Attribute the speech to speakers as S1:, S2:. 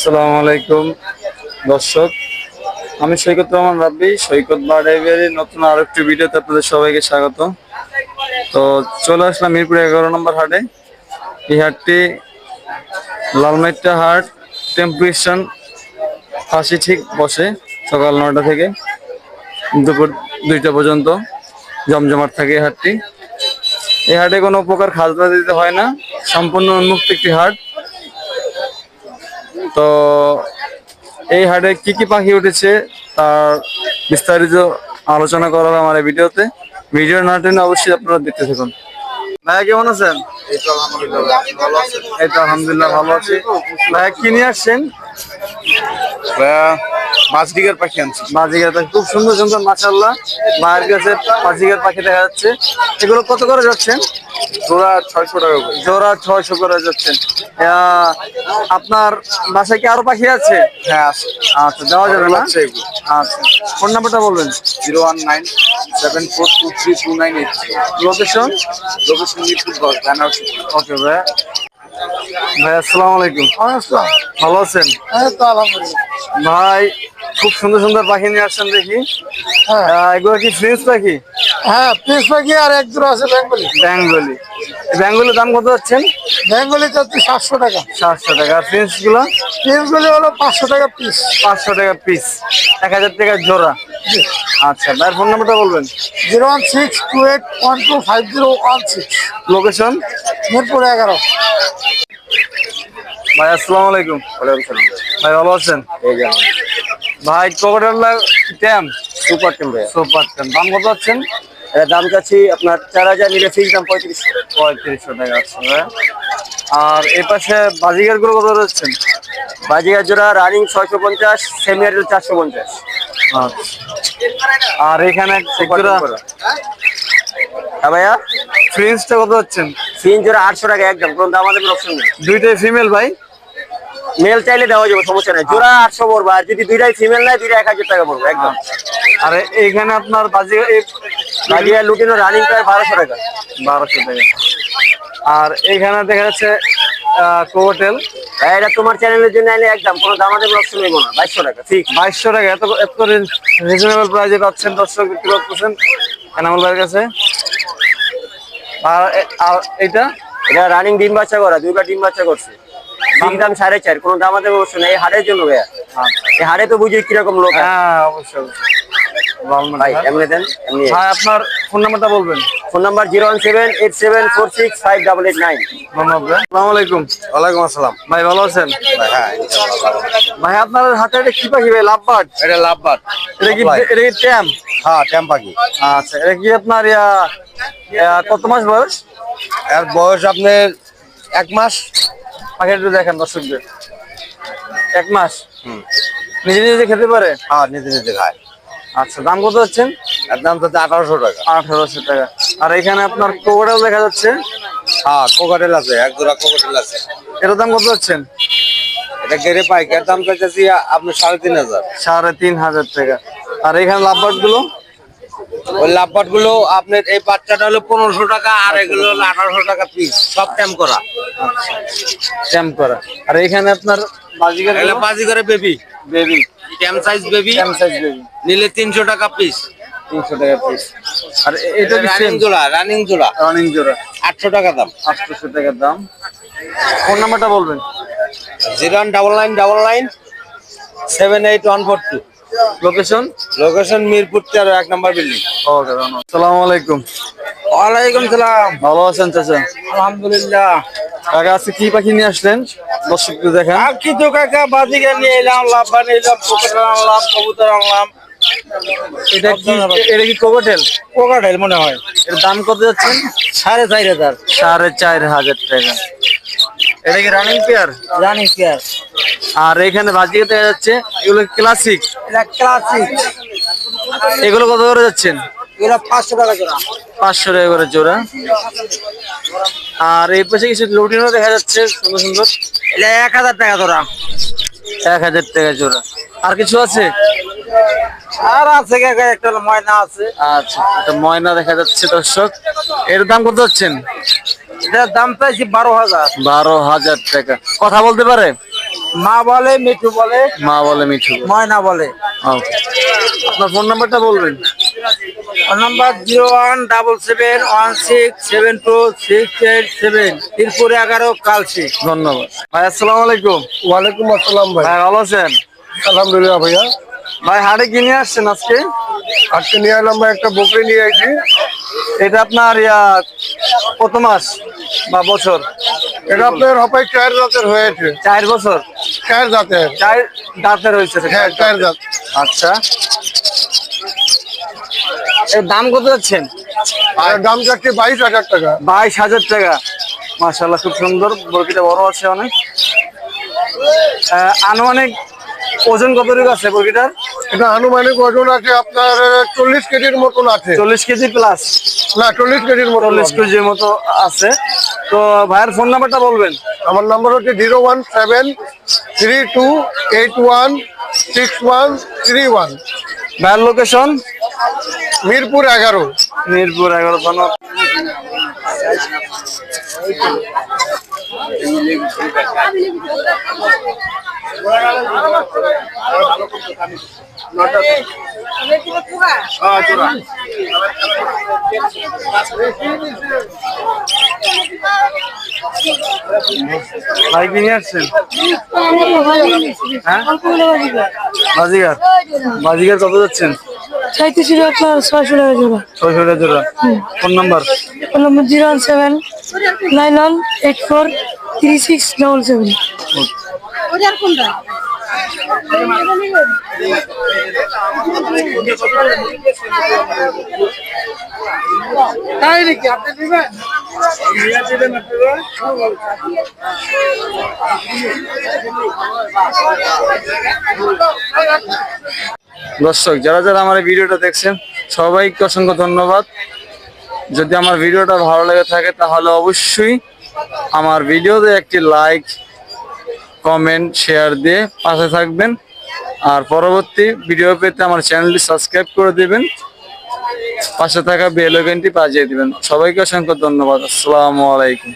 S1: আসসালামু আলাইকুম দর্শক, আমি সৈকত রহমান রাব্বি। সৈকত বার্ড এভিয়ারির নতুন আরেকটি ভিডিওতে আপনাদের সবাইকে স্বাগত। তো চলে আসলাম মিরপুর 11 নম্বর হাটে। এই হাটটি লালমাইট্টা হাট টেম্পু স্টেশন পাশে ঠিক বসে সকাল 9টা থেকে দুপুর 2টা পর্যন্ত জমজমাট থাকে এই হাটটি। এই হাটে কোনো প্রকার খাজনা দিতে হয় না, সম্পূর্ণ উন্মুক্ত একটি হাট। তো এই হাটে কি কি পাখি উঠেছে তার বিস্তারিত আলোচনা করা হবে আমার এই ভিডিওতে। ভিডিও না টেনে অবশ্যই আপনারা দেখতে থাকুন। ভাইয়া কেমন আছেন? এই তো আলহামদুলিল্লাহ ভালো আছি। ভাইয়া কি নিয়ে আসছেন?
S2: বাজডিগের পাখি আনছি।
S1: বাজিগার পাখি খুব সুন্দর সুন্দর মাশাআল্লাহ। ভাইয়ের কাছে বাজিগার পাখি দেখা যাচ্ছে। এগুলো কত করে যাচ্ছেন?
S2: জোড়া 600 টাকা করে।
S1: জোড়া 600 করে যাচ্ছেন। আপনার বাসায় কি আরো পাখি আছে?
S2: হ্যাঁ আছে।
S1: আচ্ছা, দেওয়া যাবে না?
S2: আছে এগুলো।
S1: আচ্ছা, ফোন নাম্বারটা বলবেন।
S2: 01974232983।
S1: লোকেশন?
S2: লোকেশন মিরপুর 10 বেনারসি।
S1: ওকে ভাই। ভাই আসসালামু আলাইকুম। ভালো আছেন? ভাই খুব সুন্দর সুন্দর পাখি নিয়ে আসছেন দেখি। এগুলো কি ফ্রেঞ্চ পাখি?
S3: হ্যাঁ, পিস পাখি আর এক জোড়া আছে বেঙ্গলি।
S1: বেঙ্গলি। বেঙ্গলির দাম কত যাচ্ছেন?
S3: বেঙ্গলি চাচ্ছি 700 টাকা।
S1: 700 টাকা। আর ফ্রেঞ্চ গুলো?
S3: পিসগুলি হলো 500 টাকা পিস।
S1: 500 টাকা পিস। 1000 টাকা জোড়া। আচ্ছা, ভাইয়ের ফোন নাম্বারটা বলবেন।
S3: 01628125016।
S1: লোকেশন?
S3: মিরপুর 11।
S1: ভাই আসসালামু আলাইকুম। ভাই ভালো আছেন? ভাই কোকাটেল ট্যাম
S2: সুপার টেম ভাই।
S1: সুপার ট্যাম দাম কত যাচ্ছেন?
S2: এর দাম চাচ্ছি আপনার 4000, নিলে ফিক্স দাম 3500।
S1: 3500 টাকা আছে ভাই। আর এই পাশে বাজিগার গুলো কত যাচ্ছেন?
S2: বাজিগার জোড়া রানিং 650, সেমিয়ার 450।
S1: আচ্ছা। আর এখানে
S2: হ্যাঁ ভাইয়া,
S1: ফ্রেঞ্চটা কত যাচ্ছেন?
S2: 3 জোড়া 800 টাকা একদম, কোনো দাম আমাদের অপশন নেই।
S1: দুইটাই ফিমেল ভাই?
S2: মেল চাইলে দেওয়া যাবে, সমস্যা নাই। জোড়া 800 পড়বে, আর যদি দুইটাই ফিমেল নেয় দুইটা 1000 টাকা পড়বে একদম।
S1: আর এইখানে আপনার বাজিগার
S2: বাজিগার লুটিনো রানিং প্রায় 1200 টাকা।
S1: 1200 টাকা। আর এইখানে দেখা যাচ্ছে কোকাটেল।
S2: ভাই এটা তোমার চ্যানেলের জন্য আইলে একদম, কোনো দাম আমাদের অপশন নেই না। 2200 টাকা ঠিক।
S1: 2200 টাকা। এত এত রিজনেবল প্রাইসে পাচ্ছেন দর্শক, বিক্রি করতেছেন এনামুল ভাইয়ের কাছে। আর আর এটা
S2: এটা রানিং ডিম বাচ্চা করা, দুইবার ডিম বাচ্চা করছে। ঠিক দাম 4.5, কোনো দাম আমাদের অবশ্যই নেই। এই হাটের জন্য ভাইয়া, এই হাটে তো বুঝি কিরকম লোক।
S1: হ্যাঁ অবশ্যই অবশ্যই।
S2: ভাই এমনি দেন, এমনি।
S1: ভাই আপনার ফোন নাম্বারটা বলবেন।
S2: Phone number 01787465889।
S1: ধন্যবাদ ভাই। আসসালামু আলাইকুম।
S2: ওয়ালাইকুম আসসালাম।
S1: ভাই ভালো আছেন?
S2: হ্যাঁ,
S1: ভাই আপনার হাতে এটা কি পাখি ভাই? লাভবার্ড?
S2: এটা লাভবার্ড।
S1: এটা কি ট্যাম?
S2: হ্যাঁ, ট্যাম পাখি।
S1: আচ্ছা, এটা কি আপনার কত মাস বয়স?
S2: এর বয়স আপনার 1 মাস।
S1: পাখি একটু দেখেন দর্শকদের। 1 মাস? নিজে নিজে খেতে পারে?
S2: হ্যাঁ, নিজে নিজে খায়।
S1: আচ্ছা, দাম কত যাচ্ছেন?
S2: এর দাম তো 1800 টাকা।
S1: 1800 টাকা। আর এখানে আপনার কোকাটেল দেখা যাচ্ছে।
S2: হ্যাঁ, কোকাটেল আছে, এক জোড়া কোকাটেল আছে।
S1: এটার দাম কত যাচ্ছেন?
S2: এটা গেরে পাইকার দাম চাইতেছি আপনার 3500।
S1: 3500 টাকা। আর এখানে লাভবার্ড গুলো?
S2: ওই লাভবার্ড গুলো আপনার এই বাচ্চাটা হলো 1500 টাকা, আর এগুলো হলো 1800 টাকা পিস, সব ট্যাম করা।
S1: ট্যাম করা। আর এখানে আপনার বাজিগার
S2: এগুলো বাজি করে বেবি,
S1: বেবি
S2: ট্যাম সাইজ বেবি,
S1: ট্যাম সাইজ বেবি
S2: নিলে 300 টাকা পিস।
S1: 300 টাকা পিস। আর এটা কি
S2: রানিং জোড়া, রানিং জোড়া
S1: রানিং জোড়া?
S2: 800 টাকা দাম।
S1: 800 টাকার দাম। ফোন নাম্বারটা বলবেন।
S2: 09999781442।
S1: লোকেশন?
S2: লোকেশন মিরপুর 13, 1 নম্বর বিল্ডিং।
S1: ওকে, ধন্যবাদ। আসসালামু আলাইকুম।
S2: ওয়ালাইকুম সালাম।
S1: ভালো আছেন চাচা?
S2: আলহামদুলিল্লাহ।
S1: কাকা আজকে কি পাখি নিয়ে আসলেন দর্শকদের দেখেন।
S2: আর কি তো কাকা, বাজিগার নিয়ে এলাম, লাভবান নিলাম, কোকাটেল আনলাম, কবুতর আনলাম।
S1: এটা কি কোকাটেল?
S2: কোকাটেল মনে হয়।
S1: এর দাম কত যাচ্ছেন?
S2: 4500।
S1: 4500 টাকা। এটা কি রানিং পেয়ার?
S2: Running pair.
S1: আর এখানে বাজিয়ে দেখা যাচ্ছে এগুলো ক্লাসিক।
S2: এটা ক্লাসিক।
S1: এগুলো কত করে যাচ্ছেন?
S2: এগুলো 500 টাকা জোড়া।
S1: 500 টাকা করে জোড়া। আর এই পাশে কিছু লুটিনও দেখা যাচ্ছে সুন্দর সুন্দর।
S2: এটা 1000 টাকা জোড়া।
S1: 1000 টাকা জোড়া। আর কিছু আছে?
S2: আর আছে কাকা, একটা ময়না আছে।
S1: আচ্ছা, একটা ময়না দেখা যাচ্ছে দর্শক। এর দাম কত যাচ্ছেন?
S2: এটার দাম চাইছি 12000।
S1: 12000 টাকা। কথা বলতে পারে?
S3: মা বলে মিঠু বলে
S1: মা বলে মিঠু।
S3: ময়না বলে।
S1: ওকে। আপনার ফোন নাম্বারটা বলবেন।
S3: ফোন নাম্বার 01777726877 মিরপুর 11 কালচি।
S1: ধন্যবাদ ভাই, আসসালামু আলাইকুম।
S3: ওয়ালাইকুম আসসালাম ভাই।
S1: ভাই ভালো আছেন?
S3: আলহামদুলিল্লাহ ভাইয়া।
S1: ভাই হাটে কিনে আসছেন আজকে?
S3: আজকে নিয়ে এলাম ভাই, একটা বকরি নিয়ে আইছি।
S1: এটা আপনার কত মাস বা বছর?
S3: এটা আপনার হপাই 4 জাতের হয়েছে।
S1: 4 বছর?
S3: 4 জাতের।
S1: 4 দাঁতের হয়েছে?
S3: হ্যাঁ 4 জাত।
S1: আচ্ছা, এর দাম কত যাচ্ছেন?
S3: আর দাম যাচ্ছে 22,000 টাকা।
S1: 22,000 টাকা। মাশাআল্লাহ, খুব সুন্দর। বরকিটা বড় আছে অনেক। আনুমানিক ওজন কতটুকু আছে বরকিটার?
S3: এটা আনুমানিক ওজন আছে আপনার 40 কেজির মতন আছে।
S1: 40 কেজি প্লাস?
S3: না 40 কেজির মতন।
S1: 40 কেজির মতো আছে। তো ভাইয়ের ফোন নাম্বারটা বলবেন।
S3: আমার নাম্বার হচ্ছে 01732816131।
S1: ভাইয়ের লোকেশন?
S3: মিরপুর 11।
S1: মিরপুর 11। ধন্যবাদ। ভাই কিনে আসছেন? হ্যাঁ, বাজিগার। বাজিগার কত যাচ্ছেন?
S4: 37,600 টাকা জোড়া।
S1: 600 টাকা জোড়া। Phone number?
S4: ফোন নম্বর 01791843677।
S3: তাই নাকি আপনি দিবেন?
S1: দর্শক যারা যারা আমার এই ভিডিওটা দেখছেন সবাইকে অসংখ্য ধন্যবাদ। যদি আমার ভিডিওটা ভালো লেগে থাকে তাহলে অবশ্যই আমার ভিডিওতে একটি লাইক, কমেন্ট, শেয়ার দিয়ে পাশে থাকবেন। আর পরবর্তী ভিডিও পেতে আমার চ্যানেলটি সাবস্ক্রাইব করে দিবেন, পাশে থাকা বেল আইকনটি বাজিয়ে দিবেন। সবাইকে অসংখ্য ধন্যবাদ। আসসালামু আলাইকুম।